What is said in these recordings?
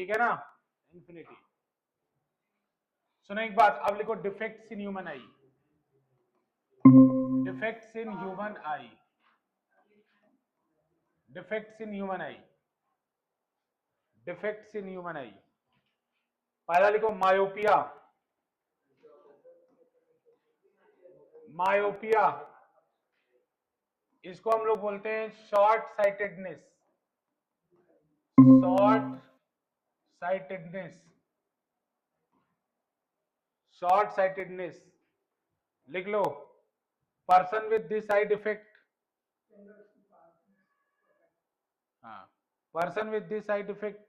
ठीक है ना, इंफिनिटी। सुनो एक बात, अब लिखो defects in human eye, defects in human eye, defects in human eye, defects in human eye. पहला लिखो मायोपिया, मायोपिया, इसको हम लोग बोलते हैं short sightedness, short sightedness, short sightedness. लिख लो, person with this eye defect, हाँ, person with this eye defect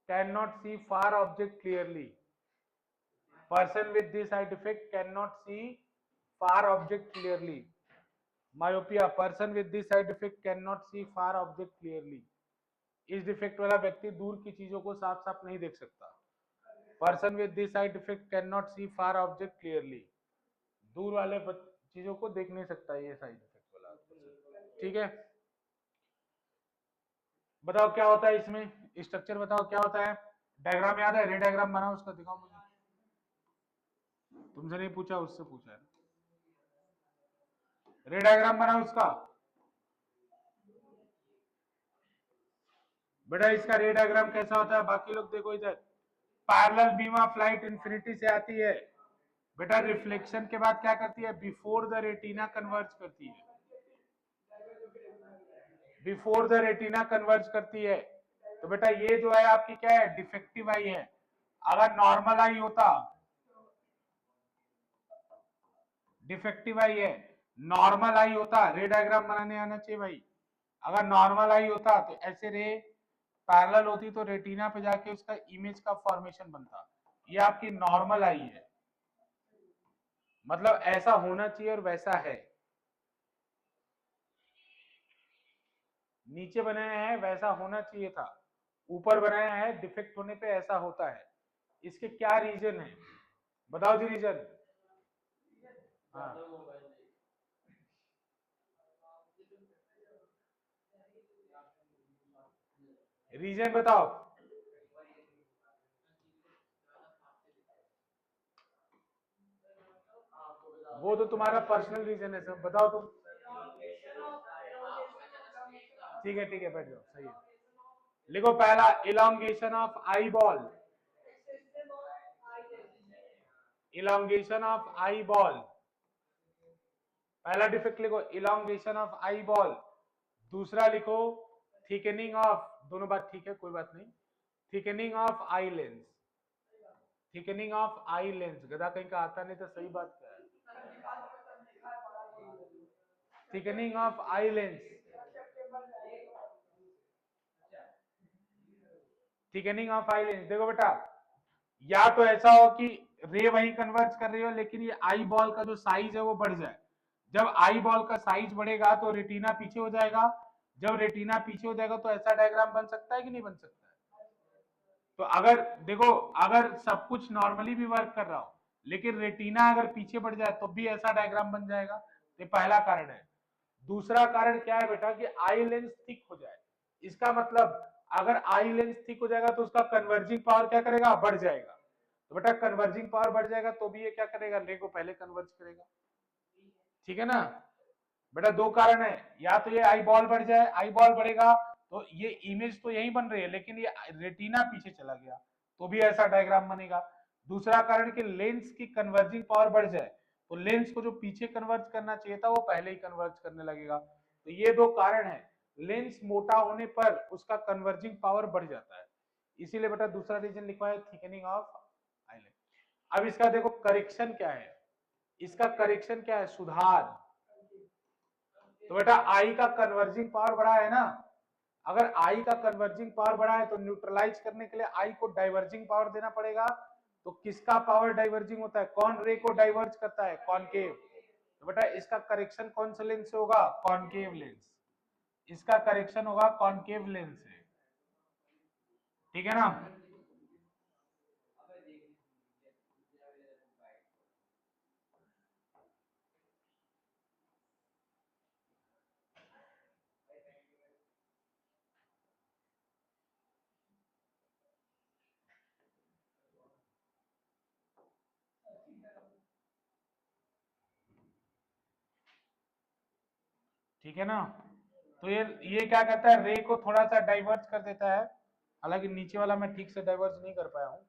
can not see far object clearly, person with this eye defect can not see far object clearly. Myopia, person with this eye defect can not see far object clearly. इस defect वाला व्यक्ति दूर की चीजों को साफ साफ नहीं देख सकता। Person with this eye defect can not see far object clearly, दूर वाले चीजों को देख नहीं सकता ये साइड इफेक्ट वाला, ठीक है। बताओ क्या होता है इसमें, स्ट्रक्चर बताओ क्या होता है। डायग्राम याद है, रे डायग्राम बनाओ उसका, दिखाओ मुझे। तुमसे नहीं पूछा, उससे पूछा है। रे डायग्राम बनाओ उसका। बेटा इसका रे डायग्राम कैसा होता है, बाकी लोग देखो इधर। Parallel beam of light infinity से आती है बेटा, रिफ्लेक्शन के बाद क्या करती है, बिफोर द रेटिना कन्वर्ज करती है, बिफोर द रेटिना कन्वर्ज करती है। तो बेटा ये जो है आपकी क्या है, डिफेक्टिव आई है। अगर नॉर्मल आई होता, डिफेक्टिव आई है, नॉर्मल आई होता, रे डायग्राम बनाने आना चाहिए भाई। अगर नॉर्मल आई होता तो ऐसे रे पैरेलल होती तो रेटिना पे जाके उसका इमेज का फॉर्मेशन बनता। ये आपकी नॉर्मल आई है, मतलब ऐसा होना चाहिए और वैसा है। नीचे बनाया है वैसा होना चाहिए था, ऊपर बनाया है डिफेक्ट होने पे ऐसा होता है। इसके क्या रीजन है, बताओ जी रीजन। हाँ, रीजन बताओ। वो तो तुम्हारा पर्सनल रीजन है, सब बताओ तुम। ठीक है बैठ जाओ, सही है। लिखो पहला, elongation of eye ball, elongation of eye ball, पहला डिफेक्ट लिखो इलांगेशन ऑफ आई बॉल। दूसरा लिखो थिकनिंग ऑफ, दोनों बात ठीक है कोई बात नहीं, thickening of eye lens, thickening of eye lens, गधा कहीं का आता नहीं तो सही बात क्या है, thickening of eye lens, thickening of eye lens. देखो बेटा, या तो ऐसा हो कि रे वही कन्वर्ज कर रही हो लेकिन ये आई बॉल का जो साइज है वो बढ़ जाए। जब आई बॉल का साइज बढ़ेगा तो रेटिना पीछे हो जाएगा, जब रेटिना पीछे हो जाएगा तो ऐसा डायग्राम बन सकता है कि नहीं बन सकता है। तो अगर देखो, अगर सब कुछ नॉर्मली भी वर्क कर रहा हो लेकिन रेटिना अगर पीछे बढ़ जाए तो भी ऐसा डायग्राम बन जाएगा। ये पहला कारण है। दूसरा कारण क्या है बेटा, कि आई लेंस थिक हो जाए। इसका मतलब अगर आई लेंस थिक हो जाएगा तो उसका कन्वर्जिंग पावर क्या करेगा, बढ़ जाएगा। तो बेटा कन्वर्जिंग पावर बढ़ जाएगा तो भी ये क्या करेगा, रे को पहले कन्वर्ज करेगा, ठीक है ना। बेटा दो कारण है, या तो ये आई बॉल बढ़ जाए, आई बॉल बढ़ेगा तो ये इमेज तो यही बन रही है लेकिन ये रेटिना पीछे चला गया तो भी ऐसा डायग्राम बनेगा। दूसरा कारण कि लेंस की कन्वर्जिंग पावर बढ़ जाए तो लेंस को जो पीछे कन्वर्ज करना चाहिए था वो पहले ही कन्वर्ज करने लगेगा। तो ये दो कारण है, लेंस मोटा होने पर उसका कन्वर्जिंग पावर बढ़ जाता है, इसीलिए बेटा दूसरा रीजन लिखा है थिकनिंग ऑफ आईलेट। अब इसका देखो करेक्शन क्या है, इसका करेक्शन क्या है, सुधार। तो बेटा आई का कन्वर्जिंग पावर बढ़ा है ना, अगर आई का कन्वर्जिंग पावर बढ़ा है तो न्यूट्रलाइज करने के लिए आई को डाइवर्जिंग पावर देना पड़ेगा। तो किसका पावर डाइवर्जिंग होता है, कौन रे को डाइवर्ज करता है, कॉनकेव। तो बेटा इसका करेक्शन कौन से लेंस से होगा, कॉनकेव लेंस, इसका करेक्शन होगा कॉनकेव लेंस से, ठीक है ना। ठीक है ना। तो ये क्या करता है, रे को थोड़ा सा डाइवर्ज कर देता है, हालांकि नीचे वाला मैं ठीक से डाइवर्ज नहीं कर पाया हूं।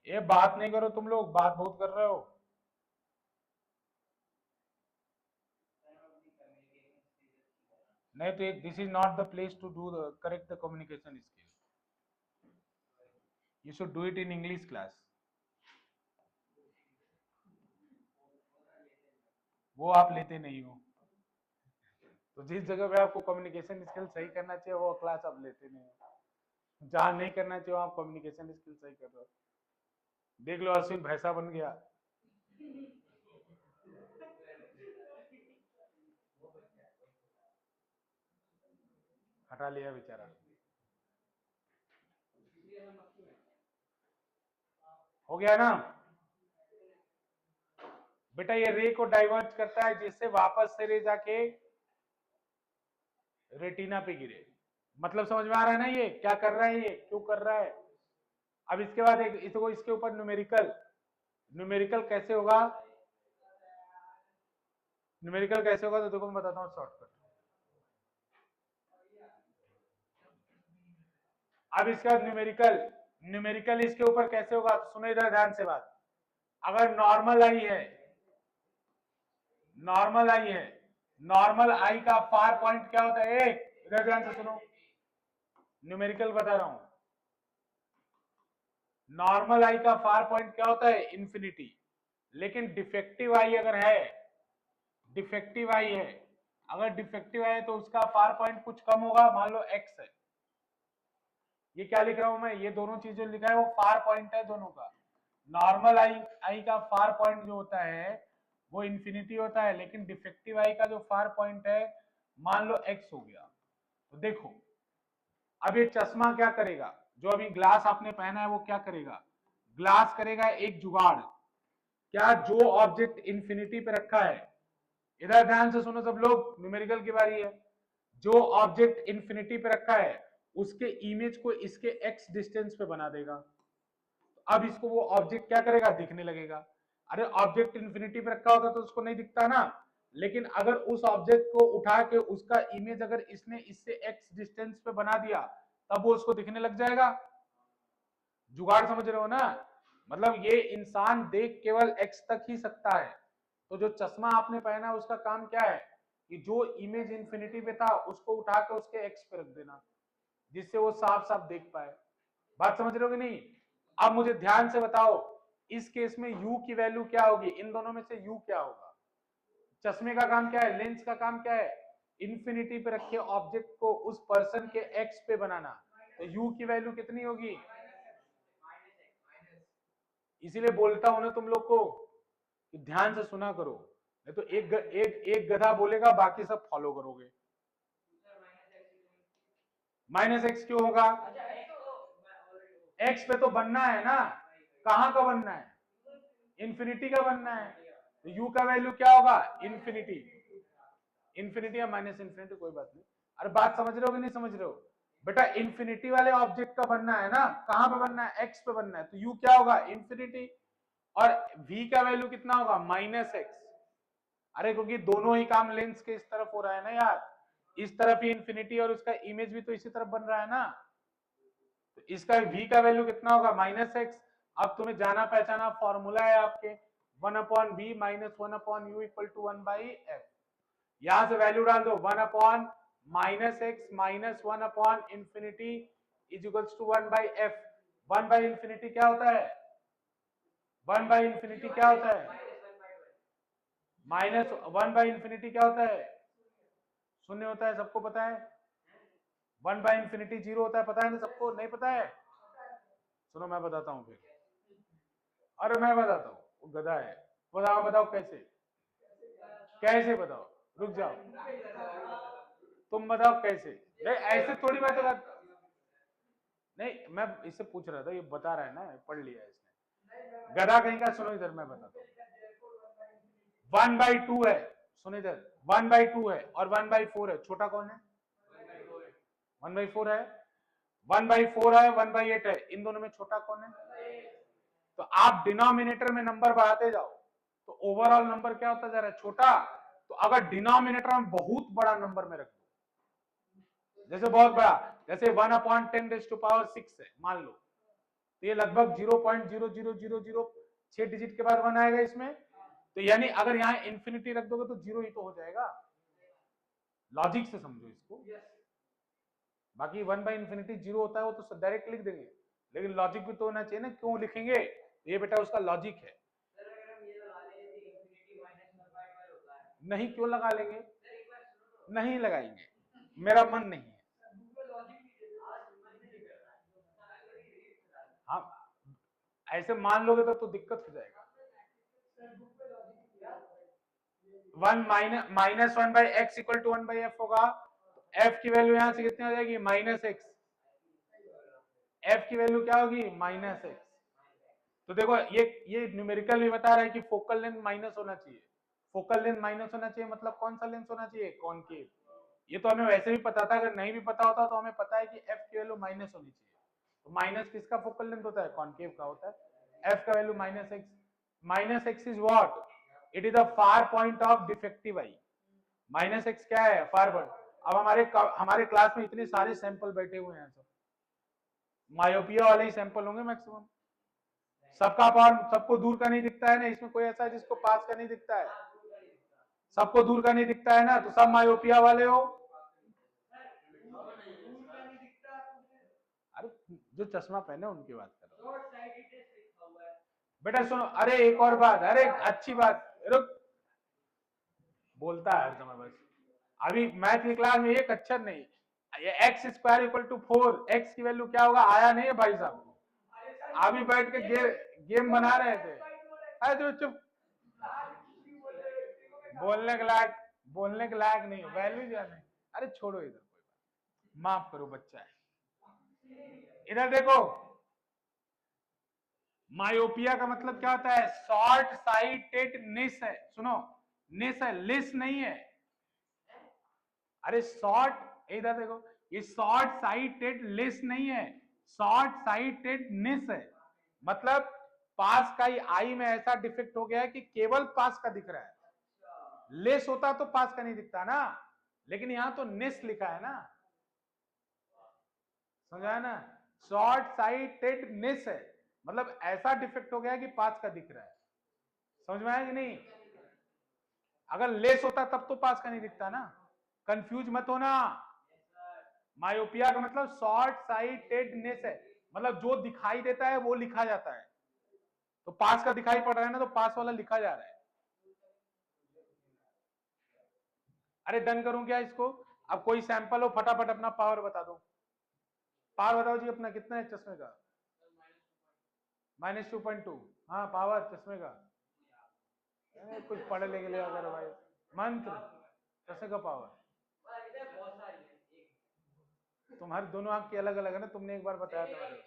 ये बात नहीं करो तुम लोग, बात बहुत कर रहे हो। नहीं तो this is not the place to do correct the communication skill, you should do it in English class. वो आप लेते नहीं हो, तो जिस जगह पे आपको कम्युनिकेशन स्किल सही करना चाहिए वो क्लास आप लेते नहीं हो, जहां नहीं करना चाहिए आप कम्युनिकेशन स्किल सही कर रहे हो। देख लो अश्विन भैंसा बन गया। हटा लिया बेचारा। हो गया ना बेटा, ये रे को डाइवर्ट करता है जिससे वापस से रे जाके रेटिना पे गिरे। मतलब समझ में आ रहा है ना ये क्या कर रहा है, ये क्यों कर रहा है। अब इसके बाद एक इसको इसके ऊपर न्यूमेरिकल, न्यूमेरिकल कैसे होगा, न्यूमेरिकल कैसे होगा तो देखो मैं बताता हूँ शॉर्टकट। अब इसके बाद न्यूमेरिकल, न्यूमेरिकल इसके ऊपर कैसे होगा तो सुनो इधर ध्यान से बात। अगर नॉर्मल आई है, नॉर्मल आई है, नॉर्मल आई का फार पॉइंट क्या होता है, एक इधर ध्यान से सुनो, न्यूमेरिकल बता रहा हूं। नॉर्मल आई का फार पॉइंट क्या होता है, इंफिनिटी। लेकिन डिफेक्टिव आई अगर है, डिफेक्टिव आई है, अगर डिफेक्टिव आई है तो उसका फार पॉइंट कुछ कम होगा, मान लो एक्स है। ये क्या लिख रहा हूं मैं, ये दोनों चीज जो लिखा है वो फार पॉइंट है दोनों का। नॉर्मल आई आई का फार पॉइंट जो होता है वो इंफिनिटी होता है, लेकिन डिफेक्टिव आई का जो फार पॉइंट है मान लो एक्स हो गया। तो देखो अब ये चश्मा क्या करेगा, जो अभी ग्लास आपने पहना है वो क्या करेगा, ग्लास करेगा एक जुगाड़। क्या, जो ऑब्जेक्ट इंफिनिटी पे रखा है, इधर ध्यान से सुनो सब लोग, न्यूमेरिकल की बारी है। जो ऑब्जेक्ट इंफिनिटी पे रखा है उसके इमेज को इसके एक्स डिस्टेंस पे बना देगा। अब इसको वो ऑब्जेक्ट क्या करेगा, दिखने लगेगा। अरे ऑब्जेक्ट इंफिनिटी पे रखा होता तो उसको नहीं दिखता ना, लेकिन अगर उस ऑब्जेक्ट को उठा के उसका इमेज अगर इसने इससे एक्स डिस्टेंस पे बना दिया तब वो उसको दिखने लग जाएगा। जुगाड़ समझ रहे हो ना। मतलब ये इंसान देख केवल एक्स तक ही सकता है, तो जो चश्मा आपने पहना उसका काम क्या है कि जो इमेज इंफिनिटी पे था उसको उठा के उसके एक्स पे रख देना, जिससे वो साफ साफ देख पाए। बात समझ रहे हो कि नहीं। अब मुझे ध्यान से बताओ इस केस में u की वैल्यू क्या होगी, इन दोनों में से u क्या होगा। चश्मे का काम क्या है, लेंस का काम क्या है, इंफिनिटी पे रखे ऑब्जेक्ट को उस पर्सन के एक्स पे बनाना। तो u की वैल्यू कितनी होगी, इसीलिए बोलता हूं ना तुम लोग को कि ध्यान से सुना करो, नहीं तो एक गधा बोलेगा बाकी सब फॉलो करोगे। माइनस एक्स क्यों होगा, एक्स पे तो बनना है ना, कहां का बनना है, इंफिनिटी का बनना है। तो u का वैल्यू क्या होगा, इंफिनिटी, इंफिनिटी या माइनस इंफिनिटी कोई बात नहीं। अरे बात समझ रहे हो कि नहीं समझ रहे हो बेटा, इंफिनिटी वाले ऑब्जेक्ट का बनना है ना, कहां पे बनना है, एक्स पे बनना है, तो u क्या होगा, इंफिनिटी। और v का वैल्यू कितना होगा, माइनस एक्स। अरे क्योंकि दोनों ही काम लेंस के इस तरफ हो रहा है ना यार, इस तरफ ही इंफिनिटी और उसका इमेज भी तो इसी तरफ बन रहा है ना, तो इसका v का वैल्यू कितना होगा, माइनस एक्स। अब तुम्हें जाना पहचाना फॉर्मूला है आपके, 1/v minus 1/u equal to 1/f। यहां से वैल्यू डाल दो, 1/-x माइनस 1/इंफिनिटी इज इक्वल्स टू 1/f। 1/इंफिनिटी क्या होता है, 1/इंफिनिटी क्या होता है, माइनस 1/इंफिनिटी क्या होता है, शून्य होता है, सबको पता है। 1/इंफिनिटी 0 होता है, पता है ना सबको, नहीं पता है। सुनो मैं बताता हूँ फिर, अरे मैं बताता हूँ, वो गधा है। बताओ बताओ कैसे, कैसे बताओ, रुक जाओ, तुम बताओ कैसे। नहीं ऐसे थोड़ी बात है, नहीं मैं इससे पूछ रहा था, ये बता रहा है ना, पढ़ लिया है इसने, गधा कहीं का। सुनो इधर मैं बताता हूँ, 1/2 है, सुनो इधर, 1/2 है और 1/4 है, छोटा कौन है, 1/4 है, 1/4 है, 1/8 है, इन दोनों में छोटा कौन है। तो आप डिनोमिनेटर में नंबर बढ़ाते जाओ, तो ओवरऑल नंबर क्या होता जा रहा है, छोटा। तो अगर डिनोमिनेटर में बहुत बड़ा नंबर में रख दो, जैसे बहुत बड़ा, जैसे 1/10⁻6 है मान लो, तो ये लगभग 0.00006 डिजिट के बाद 1 आएगा इसमें। तो यानी अगर यहाँ इंफिनिटी रख दोगे तो 0 ही तो हो जाएगा। लॉजिक से समझो इसको। बाकी 1/इंफिनिटी 0 होता है वो तो डायरेक्ट लिख देंगे, लेकिन लॉजिक भी तो होना चाहिए ना, क्यों लिखेंगे, ये बेटा उसका लॉजिक है। नहीं, क्यों लगा लेंगे, नहीं लगाएंगे, मेरा मन नहीं है। हाँ, ऐसे मान लोगे तो दिक्कत हो जाएगा। 1 - 1/x = 1/f होगा, f की वैल्यू यहां से कितनी हो जाएगी, -x। f की वैल्यू क्या होगी, -x। तो देखो ये न्यूमेरिकल भी बता रहा है कि फोकल लेंथ माइनस होना चाहिए। फोकल लेंथ माइनस होना चाहिए मतलब कौन सा लेंस होना चाहिए, कॉनकेव। ये तो हमें वैसे भी पता था, अगर नहीं भी पता होता तो हमें पता है कि f की वैल्यू माइनस होनी चाहिए। तो माइनस किसका फोकल लेंथ होता है, कॉनकेव का होता है। f का value -x। -x is what, it is the far point of defective eye. -x क्या है, फार पॉइंट। अब हमारे क्लास में इतने सारे सैंपल बैठे हुए हैं, सब मायोपिया वाले ही सैंपल होंगे मैक्सिमम। सबका पार सबको दूर का नहीं दिखता है ना, इसमें कोई ऐसा है जिसको पास का नहीं दिखता है, सबको दूर का नहीं दिखता है ना, तो सब मायोपिया वाले हो। अरे जो चश्मा पहने उनकी बात कर रहा हूं। बेटा सुनो, अरे एक और बात, अरे अच्छी बात, रुक, बोलता है हर समय बस। अभी मैथ की क्लास में एक अक्षर नहीं, x² = 4, x की वैल्यू क्या होगा, आया नहीं है भाई साहब, अभी बैठ के गेम बना रहे थे। अरे तो चुप, बोलने के लायक नहीं हो, वैल्यू जो नहीं। अरे छोड़ो इधर, कोई बात, माफ करो, बच्चा है। इधर देखो, मायोपिया का मतलब क्या होता है, शॉर्ट साइटेडनेस है। सुनो, नेस है, लेस नहीं है। अरे शॉर्ट, इधर देखो, ये शॉर्ट साइटेड लेस नहीं है, शॉर्ट साइटेडनेस है। मतलब पास का ही आई में ऐसा डिफेक्ट हो गया है कि केवल पास का दिख रहा है, लेस होता तो पास का नहीं दिखता ना, लेकिन यहां तो नेस लिखा है ना, समझा ना। शॉर्ट साइटेडनेस है, मतलब ऐसा डिफेक्ट हो गया है कि पास का दिख रहा है, समझ में आया कि नहीं। अगर लेस होता तब तो पास का नहीं दिखता ना, कंफ्यूज मत होना। मायोपिया का मतलब शॉर्ट साइटेडनेस है, मतलब जो दिखाई देता है वो लिखा जाता है, तो पास का दिखाई पड़ रहा है ना, तो पास वाला लिखा जा रहा है। अरे डन करूं क्या इसको, अब कोई सैंपल हो, फटाफट अपना पावर बता दो। पावर बताओ जी अपना, कितना है चश्मे का, -2.2। हाँ पावर चश्मे का, कुछ पढ़े लिखे ले अगर भाई, मंत्र चश्मे का पावर। तुम्हारे दोनों आंख की अलग अलग है ना, तुमने एक बार बताया था मुझे।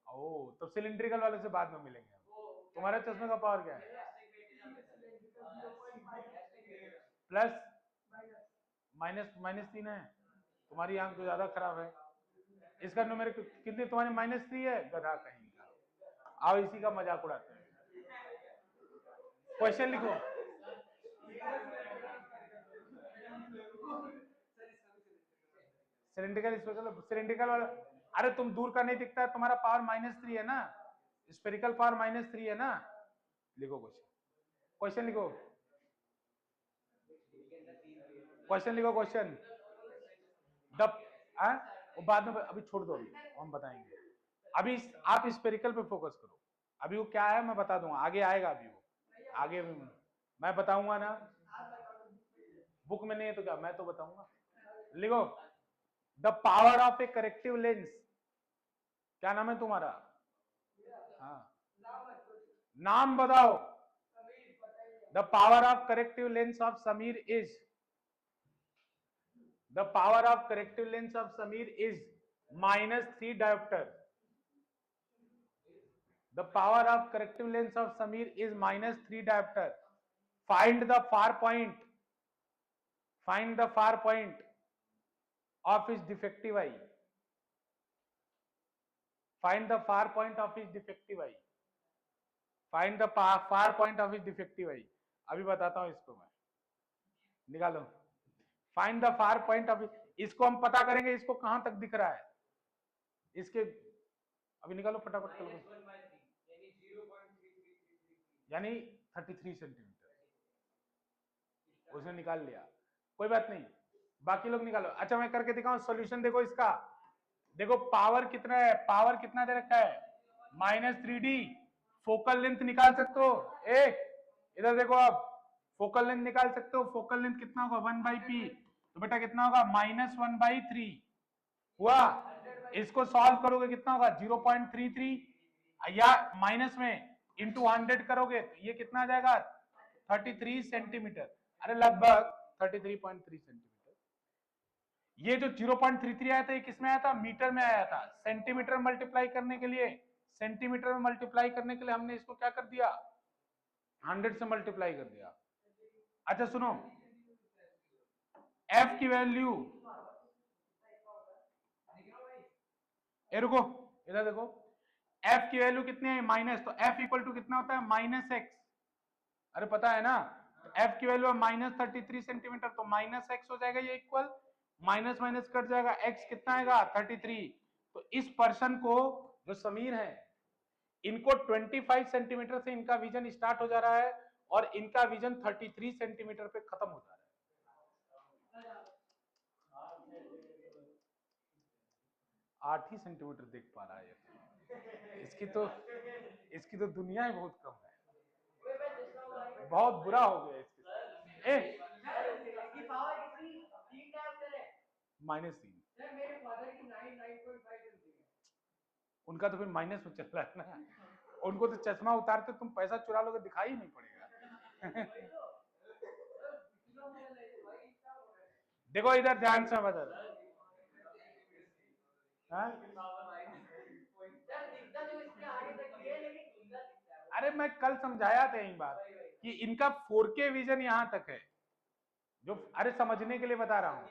ओ, तो सिलिंड्रिकल वाले से बाद में मिलेंगे। तुम्हारे चश्मे का पावर क्या है, प्लस -3 है। तुम्हारी आंख तो ज्यादा खराब है। इसका नंबर कितनी, तुम्हारी -3 है, गधा कहीं का। आओ इसी का मजाक उड़ाते हैं। क्वेश्चन लिखो, सिलिंड्रिकल वाला। अरे तुम दूर का नहीं दिखता है, तुम्हारा पावर -3 है ना, स्पेरिकल पावर -3 है ना। लिखो क्वेश्चन लिखो, क्वेश्चन लिखो, क्वेश्चन द, वो बाद में, अभी छोड़ दो, अभी हम बताएंगे। अभी आप स्पेरिकल पे फोकस करो, अभी वो क्या है मैं बता दूंगा, आगे आएगा, अभी वो आगे मैं बताऊंगा ना, बुक में नहीं है तो क्या, मैं तो बताऊंगा। लिखो, the power of a corrective lens, क्या नाम है तुम्हारा, हाँ नाम बताओ। The power of corrective lens of Sameer is, the power of corrective lens of Sameer is -3 diopter. The power of corrective lens of Sameer is -3 diopter. Find the far point. Find the far point of his defective eye. Find the far point of his defective eye. Find the far point of is defective eye, अभी बताता हूं इसको मैं, निकालो। Find the far point of, इसको हम पता करेंगे इसको कहां तक दिख रहा है इसके, अभी निकालो फटाफट कल को, यानी 33 सेंटीमीटर उसने निकाल लिया, कोई बात नहीं, बाकी लोग निकालो। अच्छा मैं करके दिखाऊं सॉल्यूशन, देखो इसका, देखो पावर कितना है, पावर कितना दे रखा है -3D, फोकल लेंथ निकाल सकते हो, इधर देखो आप, फोकल लेंथ निकाल सकते हो, फोकल लेंथ कितना होगा 1/p, तो बेटा कितना होगा -1/3 हुआ, इसको सॉल्व करोगे कितना होगा 0.33, या माइनस में इंटू 100 करोगे तो ये कितना आ जाएगा 33 सेंटीमीटर, अरे लगभग 33.3 सेंटीमीटर। ये जो 0.33 आया था ये किसमें आया था, मीटर में आया था, सेंटीमीटर मल्टीप्लाई करने के लिए, सेंटीमीटर में मल्टीप्लाई करने के लिए हमने इसको क्या कर दिया 100 से मल्टीप्लाई कर दिया। अच्छा सुनो, एफ की वैल्यू, ए रुको इधर देखो, एफ की वैल्यू कितनी है माइनस, तो एफ इक्वल टू कितना होता है -x, अरे पता है ना, तो एफ की वैल्यू है -33 सेंटीमीटर, तो -x हो जाएगा, ये इक्वल माइनस माइनस कट जाएगा, x कितना आएगा 33, तो इस पर्सन को जो समीर है इनको 25 सेंटीमीटर से इनका विजन स्टार्ट हो जा रहा है और इनका विजन 33 सेंटीमीटर पे खत्म हो जा रहा है, 8 ही सेंटीमीटर देख पा रहा है, इसकी तो दुनिया ही बहुत कम है, बहुत बुरा हो गया इसके साथ। -3, उनका तो फिर माइनस में चल रहा है ना, उनको तो चश्मा उतारते तुम पैसा चुरा लोगे दिखाई नहीं पड़ेगा। देखो इधर ध्यान से बता, अरे मैं कल समझाया था एक बात कि इनका 4K विजन यहां तक है, जो अरे समझने के लिए बता रहा हूं,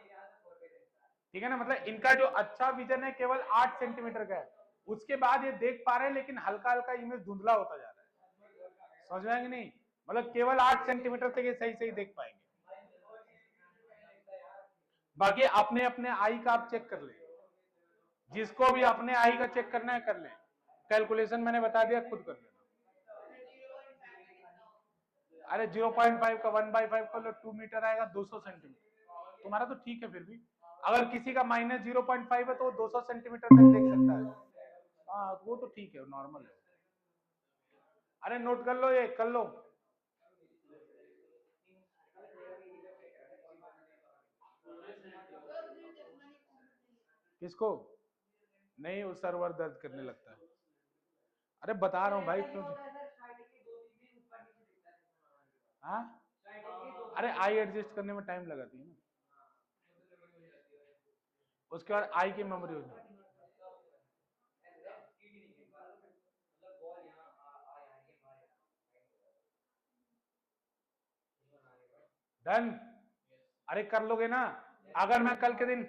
ठीक है ना, मतलब इनका जो अच्छा विजन है केवल 8 सेंटीमीटर का है, उसके बाद ये देख पा रहे हैं लेकिन हल्का हल्का इमेज धुंधला होता जा रहा है, समझ में आएंगे नहीं, मतलब केवल 8 सेंटीमीटर तक ये सही सही देख पाएंगे, बाकी अपने अपने आई का आप चेक कर ले, जिसको भी अपने आई का चेक करना है कर ले, कैलकुलेशन मैंने बता दिया खुद कर लेना। अरे 0.5 का 1/5 कर लो, 2 मीटर आएगा 200 सेंटीमीटर, तुम्हारा तो ठीक है, फिर भी अगर किसी का -0.5 है तो वो 200 सेंटीमीटर तक देख सकता है, हाँ वो तो ठीक है, नॉर्मल है। अरे नोट कर लो, ये कर लो, किसको नहीं, वो सर्वर दर्द करने लगता है, अरे बता रहा हूँ भाई क्यों, हाँ अरे आई एडजस्ट करने में टाइम लगाती है ना, उसके बाद आई की मेमोरी हो जाती है। डन, अरे कर लोगे ना, अगर मैं कल के दिन,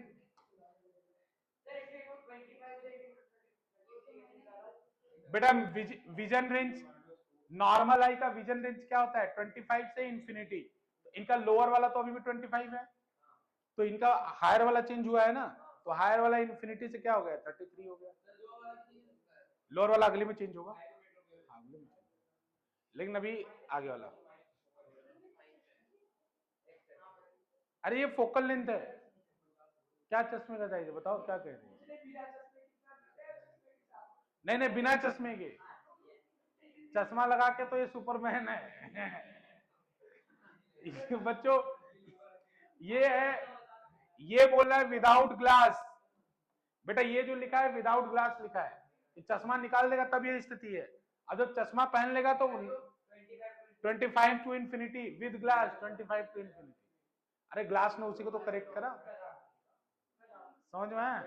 बेटा विजन रेंज, नॉर्मल आई का विजन रेंज क्या होता है 25 से इंफिनिटी, तो इनका लोअर वाला तो अभी भी 25 है, तो इनका हायर वाला चेंज हुआ है ना, तो हायर वाला इंफिनिटी से क्या हो गया 33 हो गया, लोअर वाला अगले में चेंज होगा, अगले में, लेकिन अभी आगे वाला, अरे ये फोकल लेंथ है, क्या चश्मे का चाहिए बताओ, क्या कह रहे हैं, नहीं नहीं बिना चश्मे के, चश्मा लगा के तो ये सुपरमैन है। बच्चों ये है, ये बोल रहा है विदाउट ग्लास, बेटा ये जो लिखा है विदाउट ग्लास लिखा है, चश्मा निकाल देगा तब ये स्थिति है, अब जब चश्मा पहन लेगा तो 25 to infinity, with glass 25 to infinity, अरे ग्लास ने उसी को तो करेक्ट करा, समझ में आया,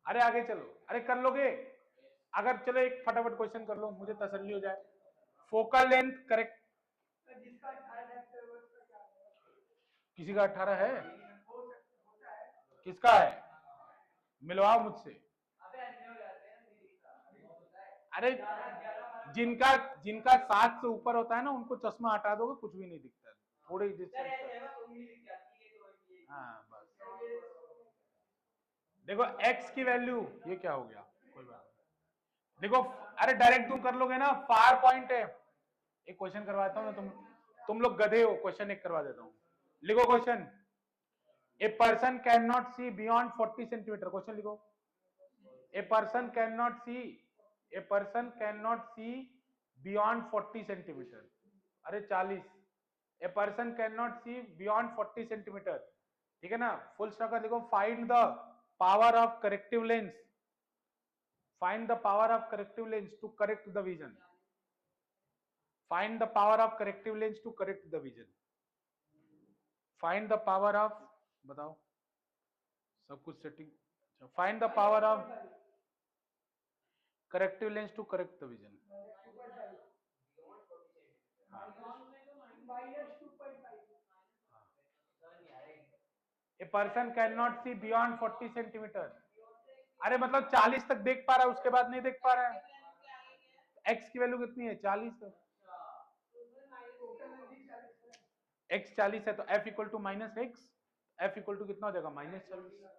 अरे आगे चलो, अरे कर लोगे, अगर चलो एक फटाफट क्वेश्चन कर लो मुझे तसल्ली हो जाए, फोकल लेंथ करेक्ट, किसी का 18 है, किसका है, मिलवाओ मुझसे, अरे जिनका जिनका 7 से ऊपर होता है ना, उनको चश्मा हटा दोगे कुछ भी नहीं दिखता है, थोड़ी डिस्टेंस। हाँ बस देखो x की वैल्यू, ये क्या हो गया, कोई बात नहीं। देखो अरे डायरेक्ट तुम कर लोगे ना, फार पॉइंट है। एक क्वेश्चन करवाता हूँ ना, तुम लोग गधे हो, क्वेश्चन एक करवा देता हूँ। लिखो question, a person can not see beyond 40 centimetre. Question लिखो, a person can not see, a person can not see beyond 40 centimetre. अरे 40, a person can not see beyond 40 centimetre, ठीक है ना। फुल स्टॉप का लिखो, find the power of corrective lens, find the power of corrective lens to correct the vision, find the power of corrective lens to correct the vision, find the power of, बताओ सब कुछ setting, find the power of corrective lens to correct the vision। A person cannot see beyond 40 centimetre. अरे मतलब 40 तक देख पा रहा है, उसके बाद नहीं देख पा रहा है। x की वैल्यू कितनी है, 40 है। x 40 है तो f equal to minus x, f equal to कितना हो जाएगा, -40।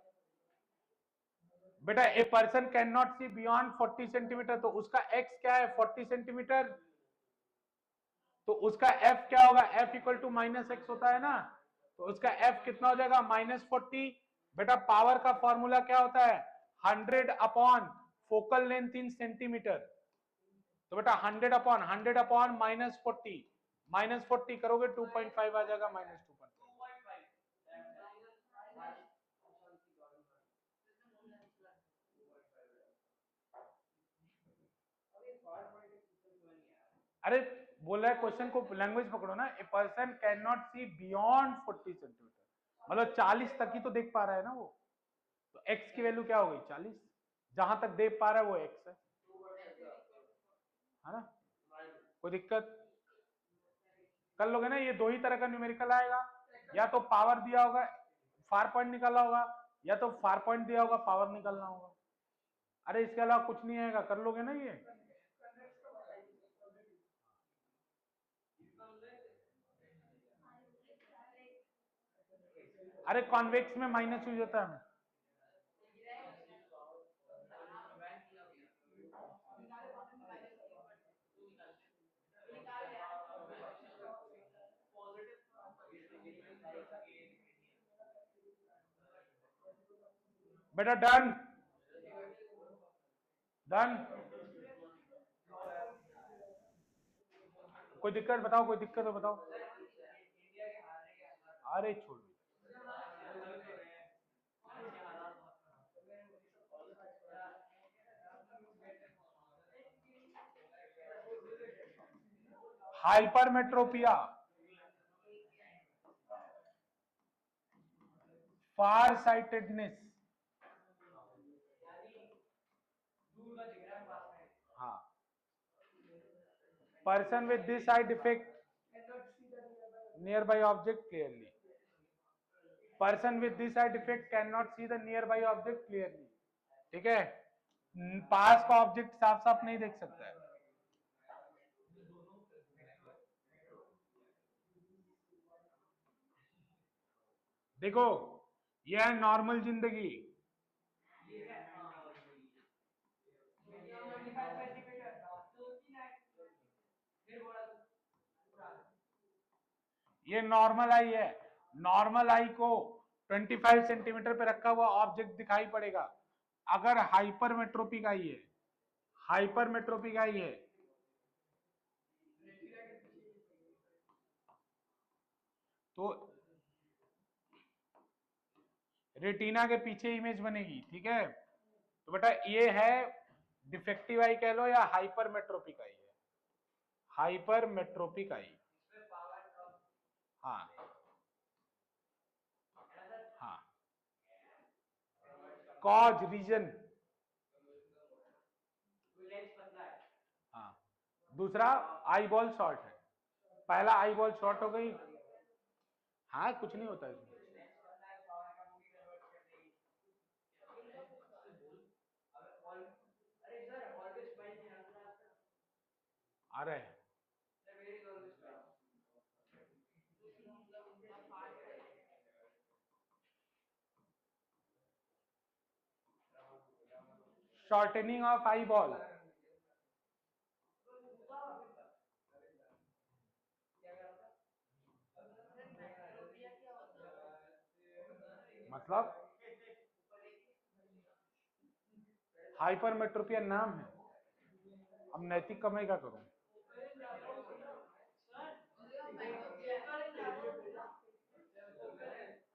बेटा a person can not see beyond 40 centimetre, तो उसका x क्या है, 40 सेंटीमीटर, तो उसका f क्या होगा, f equal to minus x होता है ना, तो उसका f कितना हो जाएगा, -40। बेटा पावर का फॉर्मूला क्या होता है, 100 upon focal length in centimetre, तो बेटा 100 अपॉन -40, -40 करोगे 2.5 आ जाएगा, -2.5। अरे बोल रहा है क्वेश्चन को लैंग्वेज पकड़ो ना, a person can not see beyond 40 centimetre, मतलब 40 तक ही तो देख पा रहा है ना वो, तो x की वैल्यू क्या हो गई, 40, जहां तक देख पा रहा है वो x है ना। कोई दिक्कत, कर लोगे ना, ये दो ही तरह का न्यूमेरिकल आएगा, या तो पावर दिया होगा फार पॉइंट निकाला होगा, या तो फार पॉइंट दिया होगा पावर निकालना होगा। अरे इसके अलावा कुछ नहीं आएगा, कर लोगे ना ये। अरे कॉन्वेक्स में माइनस यूज होता है। बेटा डन, डन, कोई दिक्कत बताओ, कोई दिक्कत हो बताओ। अरे छोड़, हाइपरमेट्रोपिया, फार साइटेडनेस, हाँ, person with this eye defect near by object clearly, person with this eye defect can not see the near by object clearly, ठीक है, पास का ऑब्जेक्ट साफ साफ नहीं देख सकता है। देखो यह है नॉर्मल जिंदगी, ये नॉर्मल आई है, नॉर्मल आई को 25 सेंटीमीटर पे रखा हुआ ऑब्जेक्ट दिखाई पड़ेगा। अगर हाइपरमेट्रोपिक आई है, हाइपरमेट्रोपिक आई है, तो रेटिना के पीछे इमेज बनेगी, ठीक है। तो बेटा ये है डिफेक्टिव आई कह लो या हाइपरमेट्रोपिक आई है, हाइपरमेट्रोपिक आई, हाँ हाँ, कॉज रीजन, हाँ, दूसरा आई बॉल शॉर्ट है, पहला आई बॉल शॉर्ट हो गई, हाँ कुछ नहीं होता इसमें। आ रहा है। शॉर्टनिंग ऑफ आई बॉल, मतलब हाइपरमेट्रोपिया नाम है, अब नैतिक का मैं क्या करूं?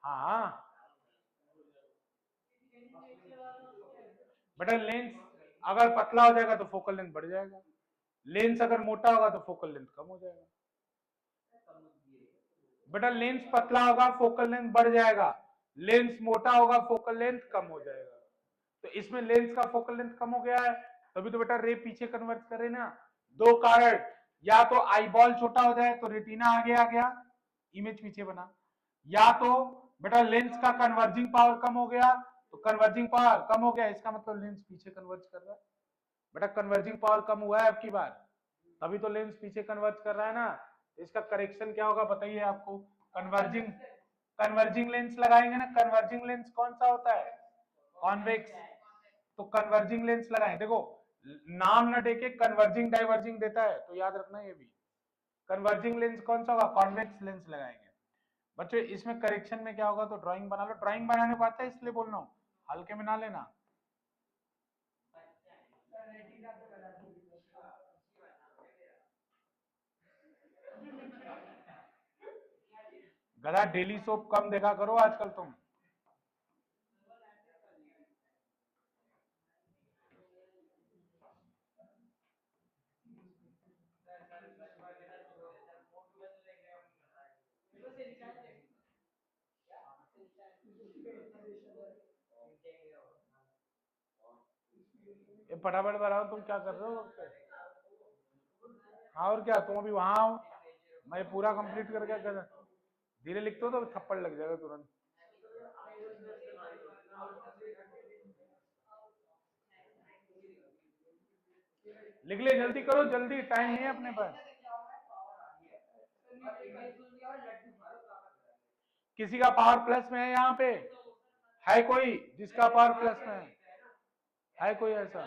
हाँ बेटा, लेंस अगर पतला हो जाएगा तो फोकल लेंथ बढ़ जाएगा, लेंस अगर मोटा होगा तो फोकल लेंथ कम हो जाएगा। बेटा लेंस पतला होगा फोकल लेंथ बढ़ जाएगा, लेंस मोटा होगा फोकल लेंथ कम हो जाएगा। तो इसमें लेंस का फोकल लेंथ कम हो गया है, तभी तो बेटा रे पीछे कन्वर्ट कर रहे ना। दो कारण, या तो आई बॉल छोटा हो जाए तो रेटिना आगे आ गया, इमेज पीछे बना, या तो बेटा लेंस का कन्वर्जिंग पावर कम हो गया, तो कन्वर्जिंग पावर कम हो गया इसका मतलब लेंस पीछे कन्वर्ज कर रहा है। बेटा कन्वर्जिंग पावर कम हुआ है अब की बार, तभी तो लेंस पीछे कन्वर्ज कर रहा है ना। इसका करेक्शन क्या होगा बताइए आपको? कन्वर्जिंग कन्वर्जिंग लेंस लगाएंगे ना। कन्वर्जिंग लेंस कौन सा होता है? कॉन्वेक्स। तो कन्वर्जिंग लेंस लगाएं, देखो नाम ना देके कन्वर्जिंग डाइवर्जिंग देता है, तो याद रखना ये भी। कन्वर्जिंग लेंस कौन सा होगा? कॉन्वेक्स लेंस लगाएंगे। बच्चों इसमें करेक्शन में क्या होगा, तो ड्राइंग बना लो। ड्राइंग बनाने को आता है इसलिए बोल रहा हूँ, हल्के में ना लेना। गधा डेली सोप कम देखा करो आजकल तुम। ये फटाफट बनाओ, तुम क्या कर रहे हो? हाँ और क्या, तुम अभी वहां आओ, मैं पूरा कंप्लीट करके कर। धीरे लिखते हो तो थप्पड़ लग जाएगा तुरंत। लिख ले, जल्दी करो, जल्दी, टाइम नहीं है अपने पास। किसी का पावर प्लस में है यहाँ पे? है कोई जिसका पावर प्लस में है कोई ऐसा?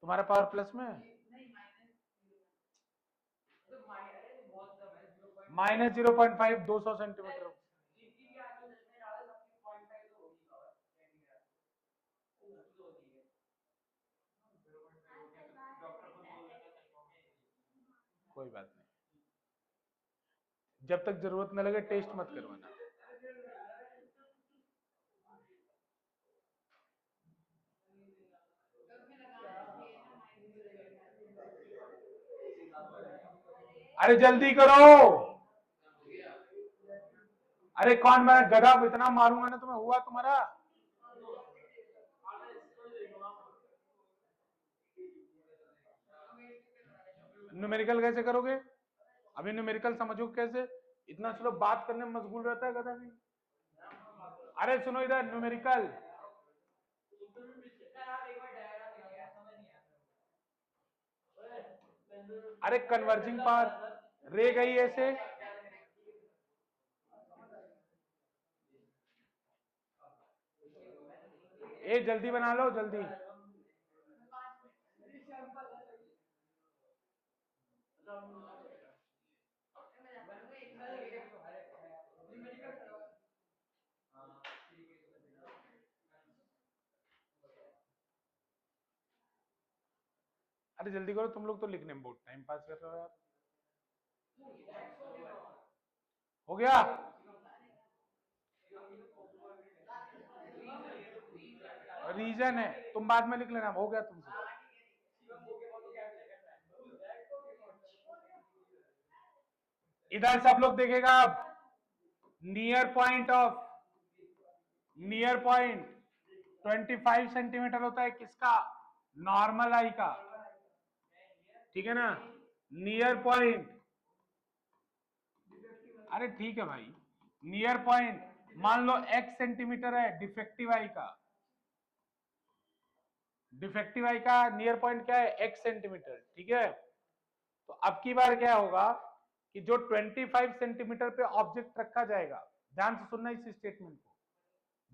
तुम्हारा पावर प्लस में है? -0.5, 200 सेंटीमीटर। कोई बात नहीं, जब तक जरूरत न लगे टेस्ट मत करवाना। अरे जल्दी करो, अरे कौन, मैं गधा इतना मारूंगा ना तुम्हें, हुआ तुम्हारा? न्यूमेरिकल कैसे करोगे? अभी न्यूमेरिकल समझो कैसे, इतना स्लो बात करने में मशगूल रहता है गधा भी। अरे सुनो इधर, न्यूमेरिकल। अरे कन्वर्जिंग पावर रे गई ऐसे। ए जल्दी बना लो, जल्दी। अरे जल्दी करो, तुम लोग तो लिखने में बहुत टाइम पास कर रहे हो यार। हो गया? रीजन है, तुम बाद में लिख लेना, हो गया तुमसे। इधर सब लोग देखेगा अब, नियर पॉइंट 25 सेंटीमीटर होता है किसका? नॉर्मल आई का, ठीक है ना? नियर पॉइंट, अरे ठीक है भाई, नियर पॉइंट मान लो x सेंटीमीटर है डिफेक्टिव आई का, डिफेक्टिव आई का नियर पॉइंट क्या है, x सेंटीमीटर, ठीक है। तो अब की बार क्या होगा कि जो 25 सेंटीमीटर पे ऑब्जेक्ट रखा जाएगा, ध्यान से सुनना इस स्टेटमेंट को,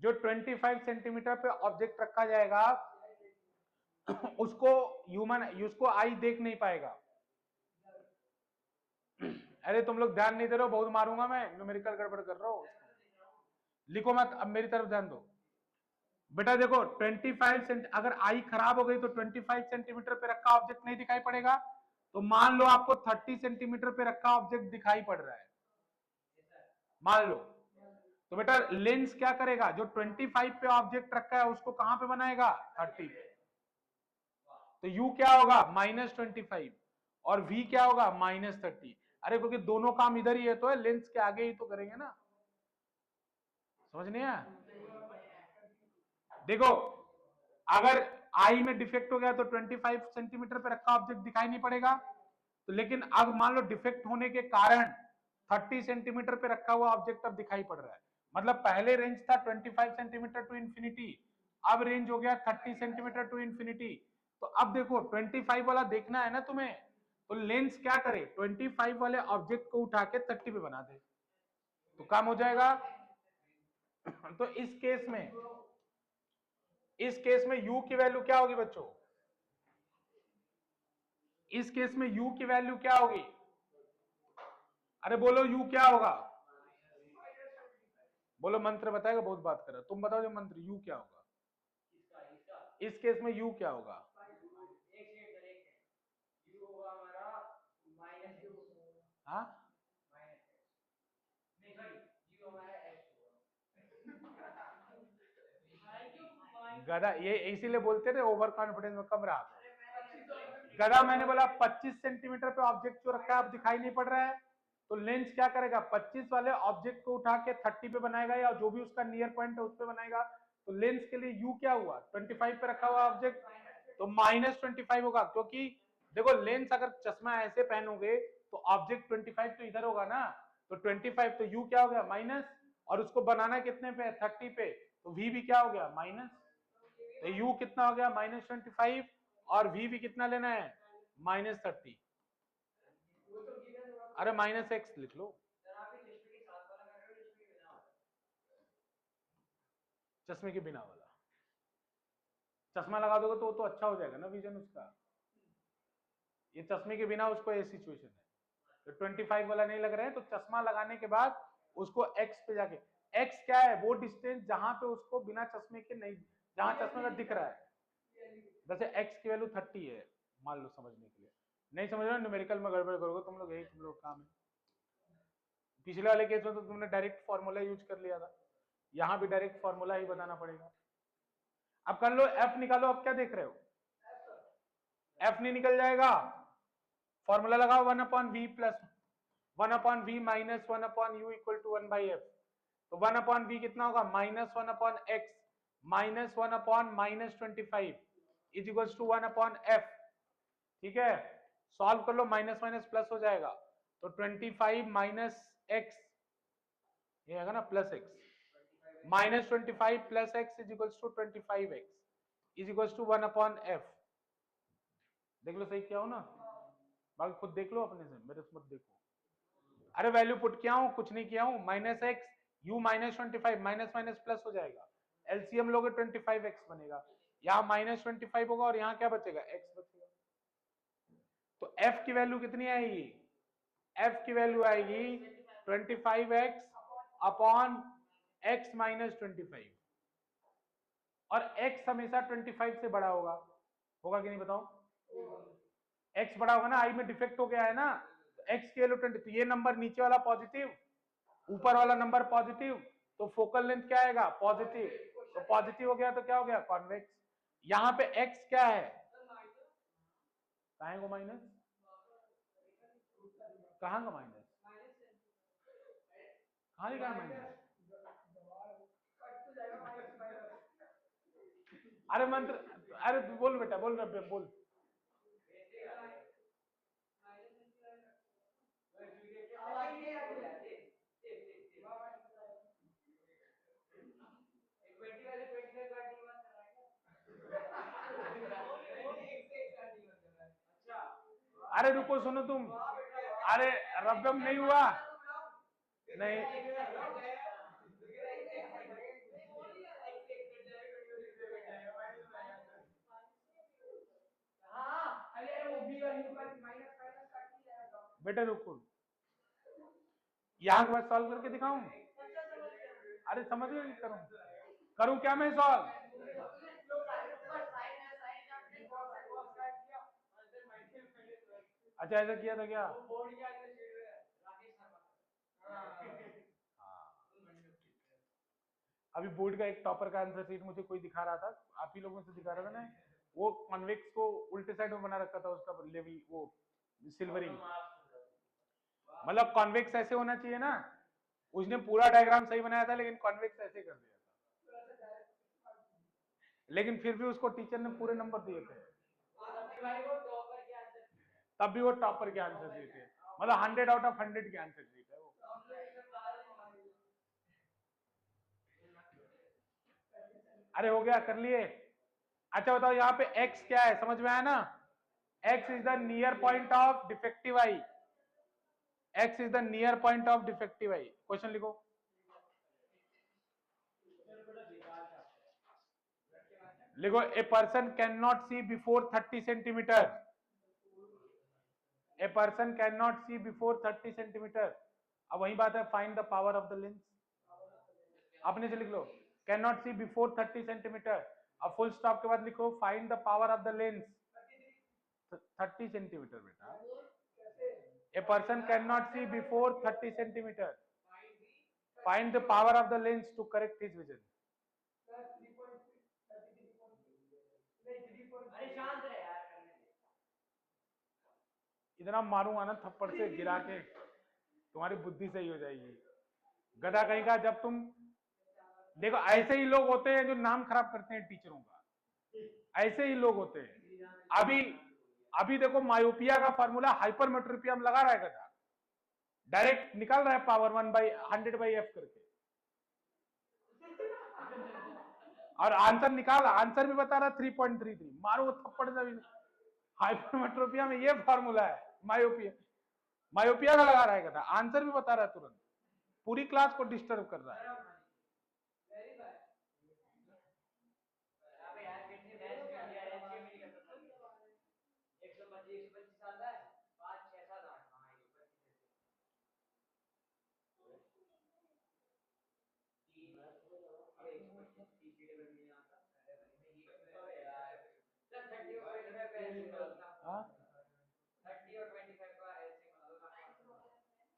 जो 25 सेंटीमीटर पे ऑब्जेक्ट रखा जाएगा उसको ह्यूमन, उसको आई देख नहीं पाएगा। अरे तुम लोग ध्यान नहीं दे रहे हो, बहुत मारूंगा मैं, न्यूमेरिकल गड़बड़ कर रहा हो, लिखो मत, अब मेरी तरफ ध्यान दो बेटा। देखो 25 सेंट, अगर आई खराब हो गई तो 25 सेंटीमीटर पे रखा ऑब्जेक्ट नहीं दिखाई पड़ेगा। तो मान लो आपको 30 सेंटीमीटर पे रखा ऑब्जेक्ट दिखाई पड़ रहा है, मान लो, तो बेटा लेंस क्या करेगा, जो 25 पे ऑब्जेक्ट रखा है उसको कहां पे बनाएगा, 30 पे। तो u क्या होगा, -25, और v क्या होगा, -30। अरे क्योंकि दोनों काम इधर ही है तो है, लेंस के आगे ही तो करेंगे ना, समझ नहीं आया। देखो अगर आई में डिफेक्ट हो गया तो 25 सेंटीमीटर पे रखा ऑब्जेक्ट दिखाई नहीं पड़ेगा, तो लेकिन अब मान लो डिफेक्ट होने के कारण 30 सेंटीमीटर पे रखा हुआ ऑब्जेक्ट अब दिखाई पड़ रहा है। मतलब पहले रेंज था 25 सेंटीमीटर टू इंफिनिटी, अब रेंज हो गया 30 सेंटीमीटर टू इंफिनिटी। तो अब देखो 25 वाला देखना है ना तुम्हें, तो लेंस क्या करे, 25 वाले ऑब्जेक्ट को उठा के 30 पे बना दे, तो काम हो जाएगा। तो इस केस में u की वैल्यू क्या होगी बच्चों, इस केस में u की वैल्यू क्या होगी, अरे बोलो u क्या होगा, बोलो, मंत्र बताएगा, बहुत बात कर रहा, तुम बताओ जो मंत्र, u क्या होगा इस केस में, u क्या होगा, हाँ गधा, ये इसीलिए बोलते थे ओवर कॉन्फिडेंस में कम रहा गधा। मैंने बोला 25 सेंटीमीटर पे ऑब्जेक्ट जो रखा है अब दिखाई नहीं पड़ रहा है, तो लेंस क्या करेगा, 25 वाले ऑब्जेक्ट को उठा के 30 पे बनाएगा, या जो भी उसका नियर पॉइंट है उस पे बनाएगा। तो लेंस के लिए u क्या हुआ, 25 पे रखा हुआ ऑब्जेक्ट, तो -25 होगा, क्योंकि देखो लेंस अगर चश्मा ऐसे पहनोगे तो ऑब्जेक्ट 25 तो इधर होगा ना, तो 25, तो u क्या हो गया, माइनस, और उसको बनाना कितने पे, 30 पे, तो v भी क्या हो गया, माइनस। तो u कितना हो गया, -25, और v भी कितना लेना है, -30। अरे -x लिख लो, चश्मे के बिना वाला, चश्मा लगा दोगे तो वो तो अच्छा हो जाएगा ना विजन उसका, ये चश्मे के बिना उसको ये सिचुएशन है। तो 25 वाला नहीं लग रहा है, तो चश्मा लगाने के बाद उसको x पे जाके, x क्या है, वो डिस्टेंस जहां पे उसको बिना चश्मे के नहीं, जहां चश्मे का दिख रहा है, जैसे x की वैल्यू 30 है मान लो, समझने के लिए, नहीं समझ रहे न्यूमेरिकल में गड़बड़ करोगे तुम लोग, यही तुम लोग काम है। पिछले वाले केस में तो तुमने डायरेक्ट फॉर्मूला यूज कर लिया था, यहां भी डायरेक्ट फॉर्मूला ही बताना पड़ेगा। अब कर लो, एफ निकालो, अब क्या देख रहे हो, एफ नहीं निकल जाएगा, फॉर्मूला लगाओ 1/v plus 1/v minus 1/u equal to 1/f। तो 1/v कितना होगा, -1/x minus 1/-25 is equal to 1/f, ठीक है। सॉल्व कर लो, माइनस माइनस प्लस हो जाएगा, तो 25 माइनस एक्स, ये आएगा ना plus x, -25 plus x is equal to 25x is equal to 1/f। देख लो सही क्या हो ना, बाकी खुद देख लो अपने से, मेरे से मत देखो। अरे वैल्यू पुट किया हूं, कुछ नहीं किया हूं, -x, u -25, minus minus plus हो जाएगा, एलसीएम लोगे 25x बनेगा, यहाँ -25 होगा और यहाँ क्या बचेगा, x बचेगा। तो f की वैल्यू कितनी आएगी, f की वैल्यू आएगी 25x अपॉन x -25, और x हमेशा 25 से बड़ा होगा, होगा कि नहीं बताओ, x बड़ा होगा ना, i में डिफेक्ट हो गया है ना, तो x की वैल्यू 20, तो ये नंबर नीचे वाला पॉजिटिव, ऊपर वाला नंबर पॉजिटिव, तो फोकल लेंथ क्या आएगा, पॉजिटिव, तो पॉजिटिव हो गया तो क्या हो गया, कॉन्वेक्स। यहाँ पे x क्या है, कहां को माइनस, कहां का माइनस, कहां लिखा है माइनस, अरे मंत्र, अरे बोल बेटा, बोल रहे बोल, अरे रुको सुनो तुम, अरे रबम नहीं हुआ नहीं। बेटा रुको, यहाँ के बाद सॉल्व करके दिखाऊं? अरे समझ गए, करूं करूं क्या मैं सॉल्व? अच्छा ऐसा किया था क्या? अभी बोर्ड का एक टॉपर का आंसर शीट मुझे कोई दिखा रहा था, आप ही लोगों से दिखा रहा था ना, वो कॉन्वेक्स को उल्टे साइड में बना रखा था, उसका लेवल वो सिल्वरिंग, मतलब कॉन्वेक्स ऐसे होना चाहिए ना, उसने पूरा डायग्राम सही बनाया था लेकिन कॉन्वेक्स ऐसे कर दिया था, लेकिन फिर भी उसको टीचर ने पूरे नंबर दिए थे, तब भी वो टॉपर के आंसर दिए थे, मतलब 100 आउट ऑफ 100 के आंसर दिए थे वो। अरे हो गया, कर लिए। अच्छा बताओ यहाँ पे x क्या है, समझ में आया ना? x is the near point of defective eye, x is the near point of defective eye. Question लिखो। लिखो, a person can not see before 30 centimetre, a person can not see before 30 centimetre. अब वही बात है, find the power of the lens, अपने से लिख लो, can not see before 30 centimetre. अब फुल स्टॉप के बाद लिखो find the power of the lens, 30 centimetre बेटा। A person can not see before 30 centimetre, find the power of the lens to correct his vision. इतना मारूंगा ना थप्पड़ से गिरा के, तुम्हारी बुद्धि सही हो जाएगी, गधा कहीं का। जब तुम देखो, ऐसे ही लोग होते हैं जो नाम खराब करते हैं टीचरों का, ऐसे ही लोग होते हैं। अभी अभी देखो, मायोपिया का फॉर्मूला हाइपरमेट्रोपिया में लगा रहा है गधा, डायरेक्ट निकाल रहा है पावर 1/100/f करके, और आंसर निकाल, आंसर भी बता रहा 3.33, मारो थप्पड़ से। हाइपरमेट्रोपिया में ये फॉर्मूला है, मायोपिया मायोपिया का लगा रहा है गधा, आंसर भी बता रहा है तुरंत, पूरी क्लास को डिस्टर्ब कर रहा है।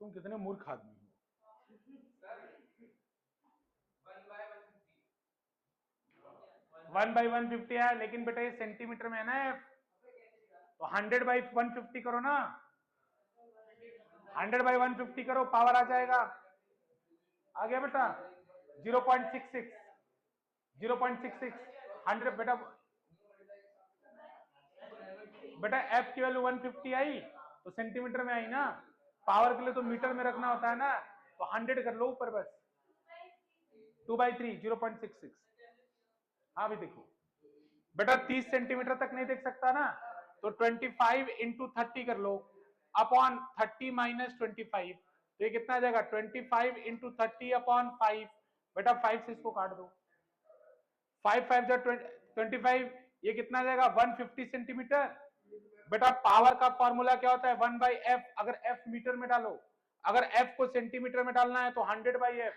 तुम कितने मूर्ख आदमी हो। 1/150 है, लेकिन बेटा ये सेंटीमीटर में है ना, तो 100/150 करो ना, 100/150 करो, पावर आ जाएगा। आ गया बेटा, 0.66, 0.66 100 बेटा। बेटा f की वैल्यू 150 आई तो सेंटीमीटर में आई ना, पावर के लिए तो मीटर में रखना होता है ना, तो 100 कर लो ऊपर बस, 2/3 0.66। हाँ भी देखो बेटा, 30 सेंटीमीटर तक नहीं देख सकता ना, तो 25 × 30 कर लो, अपॉन 30 - 25, तो ये कितना आ जाएगा, 25 × 30 अपॉन 5। बेटा 5 से इसको काट दो, 5 5 25, ये कितना आ जाएगा 150 सेंटीमीटर। बेटा पावर का फॉर्मूला क्या होता है, 1/f, अगर f मीटर में डालो, अगर f को सेंटीमीटर में डालना है तो 100/f,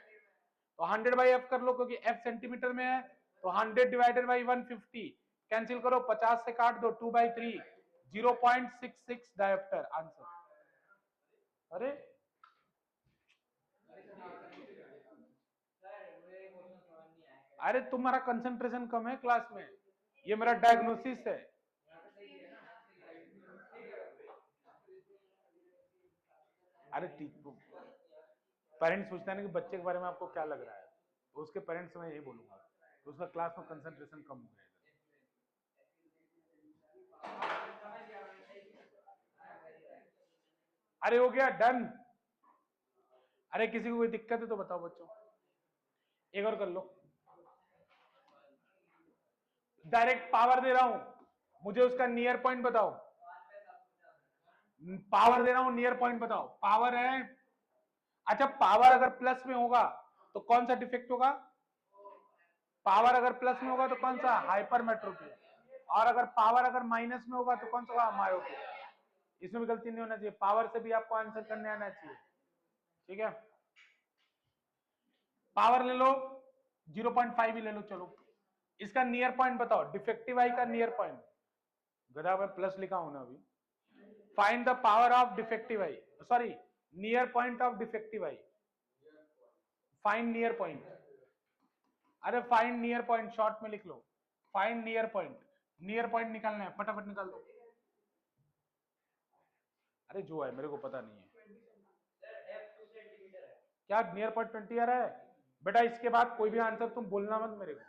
तो 100/f कर लो, क्योंकि f सेंटीमीटर में है, तो 100/150, कैंसिल करो, 50 से काट दो, 2/3, 0.66 डायोप्टर आंसर। अरे अरे तुम्हारा कंसंट्रेशन कम है क्लास में, ये मेरा डायग्नोसिस है। अरे पेरेंट्स पूछता है ना कि बच्चे के बारे में आपको क्या लग रहा है, तो उसके पेरेंट्स में यही बोलूंगा, तो उसका क्लास में कंसंट्रेशन कम हो गया। अरे हो गया डन। अरे किसी को कोई दिक्कत है तो बताओ बच्चों, एक और कर लो। डायरेक्ट पावर दे रहा हूं, मुझे उसका नियर पॉइंट बताओ। पावर दे रहा हूं, नियर पॉइंट बताओ। पावर है, अच्छा पावर अगर प्लस में होगा तो कौन सा डिफेक्ट होगा? पावर अगर प्लस में होगा तो कौन सा? हाइपरमेट्रोपिया। और अगर पावर अगर माइनस में होगा तो कौन सा होगा? मायोपिया। इसमें भी गलती नहीं होना चाहिए, पावर से भी आपको आंसर करने आना चाहिए। ठीक है, पावर ले लो 0.5 ही ले लो, चलो। इसका नियर पॉइंट बताओ, डिफेक्टिव आई का नियर पॉइंट। गधा मैं प्लस लिखा हूं ना अभी। Find the power of defective eye, sorry near point of defective eye. Find near point, अरे फाइंड नियर पॉइंट शॉर्ट में लिख लो। Find near point, near point निकालना है, फटाफट निकाल दो। अरे जो है मेरे को पता नहीं है क्या नियर पॉइंट 20 आ रहा है। बेटा इसके बाद कोई भी आंसर तुम बोलना मत मेरे को।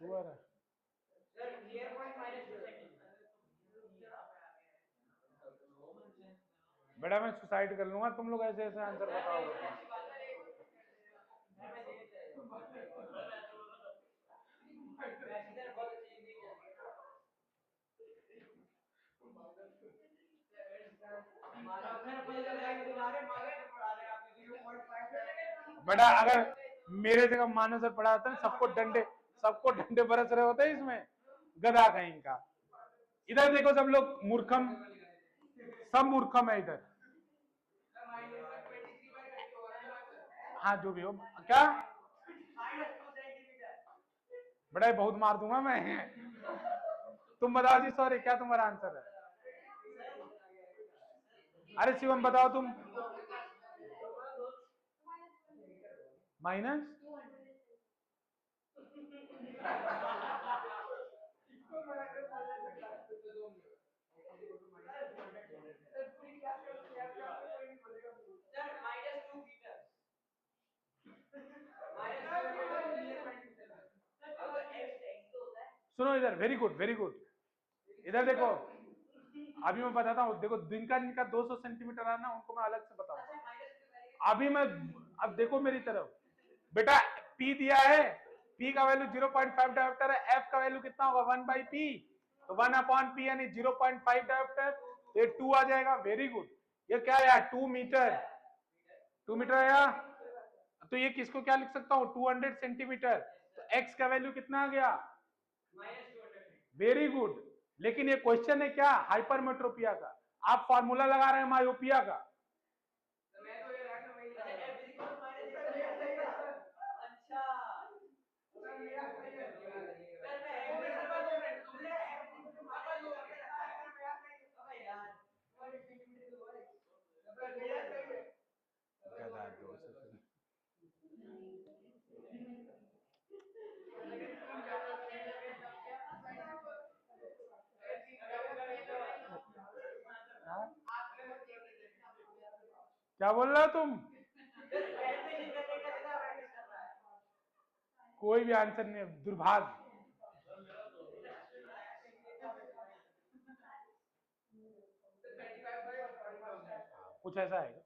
जो आ रहा है बेटा मैं सुसाइड कर लूंगा, तुम लोग ऐसे ऐसे आंसर बताओगे। बेटा अगर मेरे जगह मानो सर पढ़ा होता ना, सबको डंडे बरस रहे होते इसमें, गधा कहीं का। इधर देखो सब लोग मूर्खम, सब मूर्खम है इधर। हाँ जो भी हो, क्या बेटा बहुत मार दूंगा मैं। तुम बताओ जी, सॉरी क्या तुम्हारा आंसर है? अरे शिवम बताओ तुम। माइनस सुनो इधर, वेरी गुड वेरी गुड। इधर देखो, अभी मैं बताता हूँ, देखो दिन का जिनका 200 सेंटीमीटर है ना, उनको मैं अलग से बताऊंगा। अभी मैं, अब देखो मेरी तरफ, बेटा P दिया है, P का वैल्यू 0.5 डायोप्टर है, F का वैल्यू कितना होगा? 1/P, तो 1/P यानी 0.5 डायोप्टर, तो ये 2 आ जाएगा। Very good. ये क्या है यार? 2 मीटर, 2 मीटर आया। तो ये किसको क्या लिख सकता हूँ? 200 सेंटीमीटर। तो x का वैल्यू कितना आ गया? Very good. लेकिन ये क्वेश्चन है क्या? हाइपरमेट्रोपिया का। आप फॉर्मूला लगा रहे हैं मायोपिया का। क्या बोल रहे हो तुम? कोई भी आंसर नहीं, दुर्भाग्य। कुछ ऐसा है।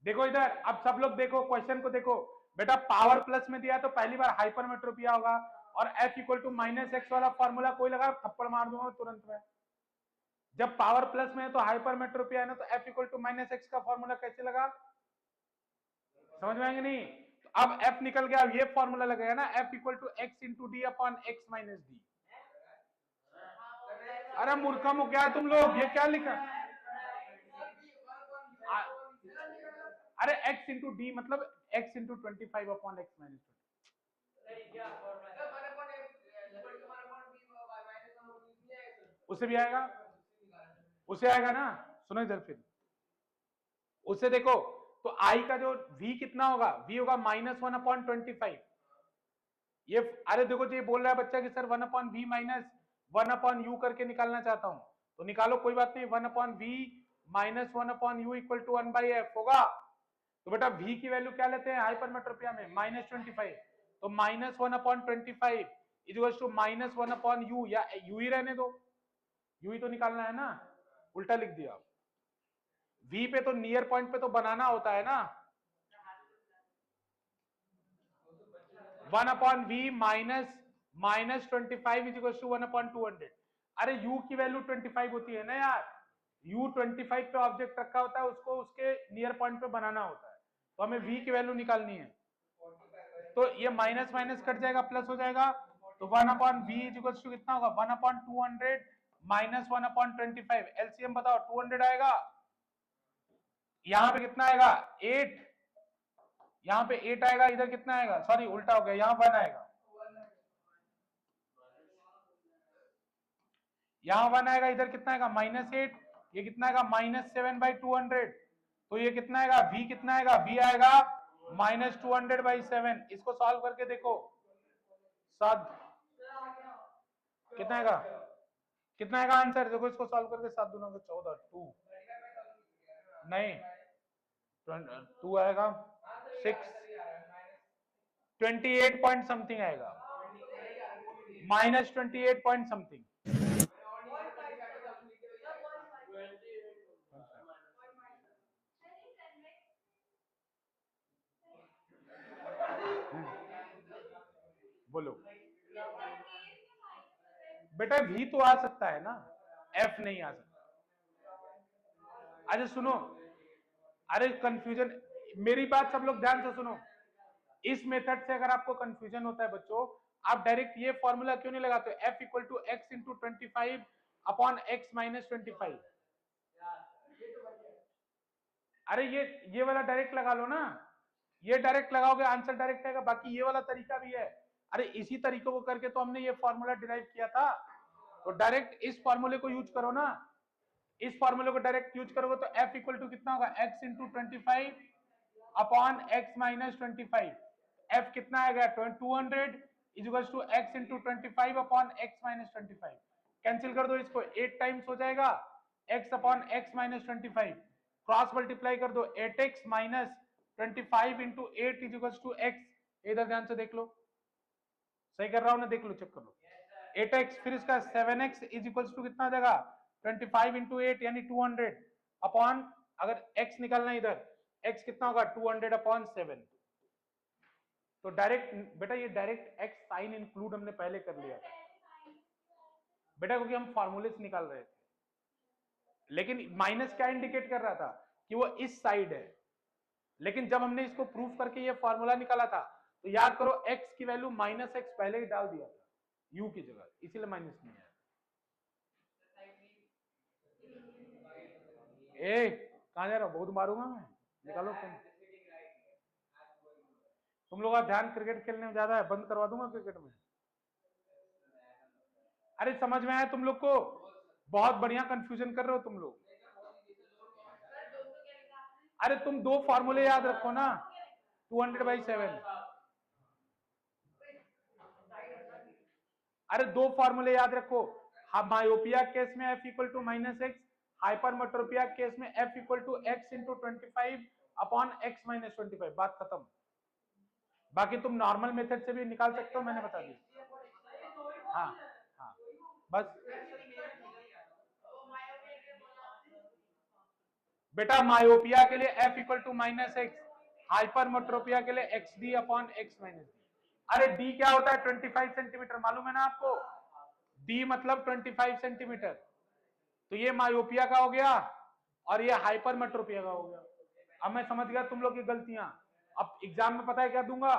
देखो इधर, अब सब लोग देखो क्वेश्चन को देखो। बेटा पावर प्लस में दिया तो पहली बार हाइपरमेट्रोपिया होगा, और F equal to minus x वाला फॉर्मूला कोई लगा, थप्पड़ मार दूंगा तुरंत में। जब पावर प्लस में है तो हाइपरमेट्रोपिया है ना, तो F equal to minus x का फॉर्मूला कैसे लगा? समझ में आएंगे नहीं? तो अब F निकल गया, अब ये फॉर्मूला लगेगा ना, F equal to x into d upon x minus d. अरे मूर्खम हो क्या तुम लोग, ये क्या लिखा? अरे x इंटू डी मतलब x into 25 upon x minus 20। उसे भी आएगा, उसे आएगा ना। सुनो इधर फिर, उसे देखो तो i का जो v कितना होगा? v होगा -1/25। ये अरे देखो जी, ये बोल रहा है बच्चा कि सर 1/v माइनस 1/u करके निकालना चाहता हूं, तो निकालो, कोई बात नहीं। 1/v minus 1/u equal to 1/f होगा। तो बेटा v की वैल्यू क्या लेते हैं हाइपरमेट्रोपिया में? -25। तो -1/25 इक्वल्स टू -1/u, या u ही रहने दो, u ही तो निकालना है ना, उल्टा लिख दिया। v पे तो नियर पॉइंट पे तो बनाना होता है ना। 1/v minus -25 is equal to 1/200। अरे u की वैल्यू 25 होती है ना यार, u 25 पे ऑब्जेक्ट रखा होता है, उसको उसके नियर पॉइंट पे बनाना होता है, तो हमें v की वैल्यू निकालनी है। तो ये माइनस माइनस कट जाएगा, प्लस हो जाएगा, तो 1/v इक्वल्स टू कितना होगा, 1/200 माइनस 1/25। एलसीएम बताओ, 200 आएगा, यहाँ पे कितना आएगा 8, यहाँ पे 8 आएगा, इधर कितना आएगा, सॉरी उल्टा हो गया, यहाँ 1 आएगा, यहाँ 1 आएगा, इधर कितना आएगा -8, ये कितना आएगा -7/200, तो ये कितना आएगा v कितना आएगा, v आएगा -200/7। इसको सॉल्व करके देखो, 7 कितना आएगा, कितना आएगा आंसर, देखो इसको सॉल्व करके, 7 दूना 14, 2 नहीं 2 आएगा 6, 28 पॉइंट समथिंग आएगा, -28 पॉइंट समथिंग। बोलो बेटा, v तो आ सकता है ना, f नहीं आ सकता। अरे सुनो, अरे कंफ्यूजन, मेरी बात सब लोग ध्यान से सुनो, इस मेथड से अगर आपको कंफ्यूजन होता है बच्चों, आप डायरेक्ट ये फॉर्मूला क्यों नहीं लगाते, f equal to x into 25 upon x minus 25। अरे ये वाला डायरेक्ट लगा लो ना, ये डायरेक्ट लगाओगे आंसर डायरेक्ट आएगा, बाकी ये वाला तरीका भी है। अरे इसी तरीकों को करके तो हमने ये फॉर्मूला डिराइव किया था, तो डायरेक्ट इस फॉर्मूले को यूज करो ना, इस फॉर्मूले को डायरेक्ट यूज करोगे तो f इक्वल टू कितना होगा, x into 25 upon x minus 25। f कितना आएगा 200 equals to x into 25 upon x minus 25। Cancel कर दो इसको, 8 टाइम्स हो जाएगा x upon x minus 25, cross multiply कर दो, 8x minus 25 into 8 equals to x। इधर ध्यान से देख लो, सही कर रहा हूं ना, देख लो, चेक कर लो, 8x फिर इसका 7x इज इक्वल्स टू कितना आ जाएगा 25 इंटू 8 यानी 200 अपॉन, अगर x निकालना इधर, x कितना होगा 200 अपॉन 7। तो डायरेक्ट बेटा, ये डायरेक्ट x साइन इंक्लूड हमने पहले कर लिया था बेटा, क्योंकि हम फॉर्मूले से निकाल रहे थे, लेकिन माइनस क्या इंडिकेट कर रहा था कि वो इस साइड है, लेकिन जब हमने इसको प्रूफ करके ये फॉर्मूला निकाला था, तो याद करो x की वैल्यू -x पहले ही डाल दिया था u की जगह, इसीलिए माइनस नहीं आया। ए कहां जा रहा हो, बहुत मारूंगा मैं, निकालो तुम लोग का ध्यान क्रिकेट खेलने में ज्यादा है, बंद करवा दूंगा क्रिकेट में। अरे समझ में आया तुम लोग को, बहुत बढ़िया कंफ्यूजन कर रहे हो तुम लोग। अरे तुम दो फॉर्मूले याद रखो ना, 200/7। अरे दो फॉर्मूले याद रखो, मायोपिया केस में f equal to -x, hypermetropia case में f equal to x into 25 upon x minus 25, बात खत्म। बाकी तुम नॉर्मल मेथड से भी निकाल सकते हो, मैंने बता दिया। हाँ हाँ बस बेटा, मायोपिया के लिए f equal to -x, hypermetropia के लिए xd upon x minus d। अरे d क्या होता है 25 सेंटीमीटर, मालूम है ना आपको, d मतलब 25 सेंटीमीटर, तो ये मायोपिया का हो गया और ये हाइपरमेट्रोपिया का हो गया। अब मैं समझ गया तुम लोग की गलतियां, अब एग्जाम में पता है क्या दूंगा,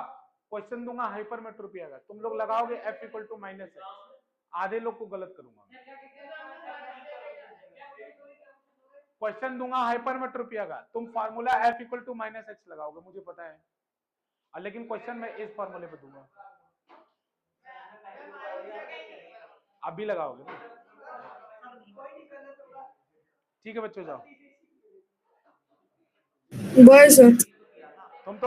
क्वेश्चन दूंगा हाइपरमेट्रोपिया का, तुम लोग लगाओगे f इक्वल टू -x, आधे लोग को गलत करूंगा। क्वेश्चन दूंगा हाइपरमेट्रोपिया का, तुम formula f equal to -x लगाओगे, मुझे पता है, लेकिन क्वेश्चन मैं इस फार्मूले पे दूंगा, अभी लगाओगे ना, ठीक है बच्चों, जाओ। Bye sir. तुम तो